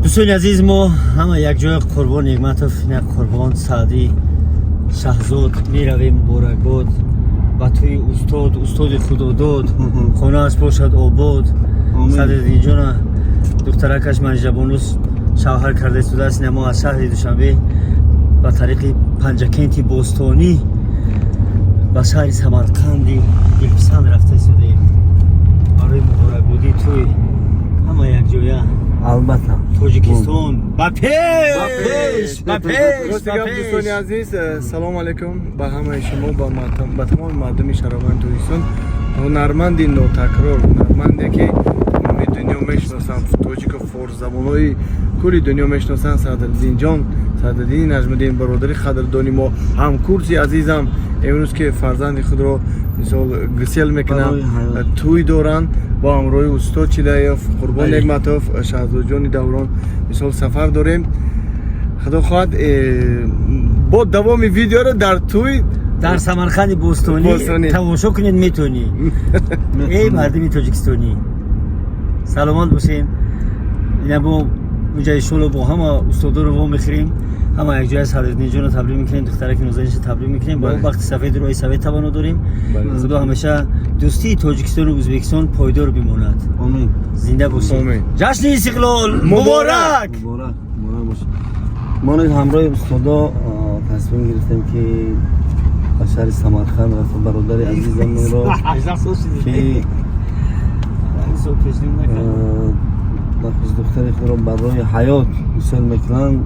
دوستان عزیز ما همه یک جای قربان نعمتوف یک قربان سعدی شهزاد می رویم مبارکباد و توی استاد خدا داد خانه از باشد آباد سعدالدین جان دخترکش منجبانوس شوهر کرده شده است ما از شهر دوشنبه با طریق پنجکنتی بوستانی و شهر سمرقندی دلپسند رفته شده برای مبارکبادی توی همه یک جایه البته توجیکستان با پیش دوستان عزیز سلام علیکم به همه شما به تمام مردم شهروند تویستان هنرمندی نوتکرار هنرمندی که تمام دنیا میشناسن توجیک فورس زبانهای کلی دنیا میشناسن سعدالدین جان سعدالدین نجم‌الدین برادری قدردانی ما همکورسی عزیزم امروز که فرزند خود را مثال گسیل میکنن توی دوران با همراه استاد چیلایف قربان نعمتوف شهزاد جان دوران مثال سفر داریم خدا خواهد با دوام ویدیو رو در توی در سمرقند بوستانی تماشا کنید میتونی ای مردم توجیکستانی سلامت باشین اینا با اونجا انشالله با همه استادا رو با میخریم همه یک جای سعدالدین جان رو تبریک میکنیم دخترک نوزادش رو تبریک میکنیم با وقت سفید روی سفید تبانو داریم خدا همیشه دوستی تاجیکستان و ازبکستان پایدار بماند آمین زنده باشید جشن استقلال مبارک مبارک باشه ما نیز همراه استادا تصمیم گرفتیم که به شهر سمرقند رفت برادر عزیزم را که نخست دختر خود را برای حیات مثال میکنن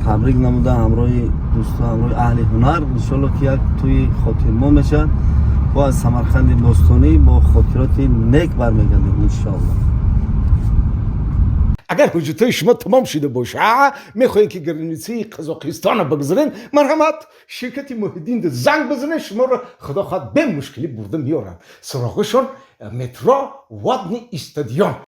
تبریک نموده همراه دوستا همراه اهل هنر انشالله که یک توی خاطر ما میشه و از سمرقند بوستانی با خاطرات نیک برمیگردیم انشالله. اگر حجتای شما تمام شده باشه میخواین که گرانیسی قزاقستان بگذارین مرحمت شرکت محیدین ده زنگ بزنین شما رو خدا خواهد به مشکلی برده میارن سراغشون مترو وادنی استادیوم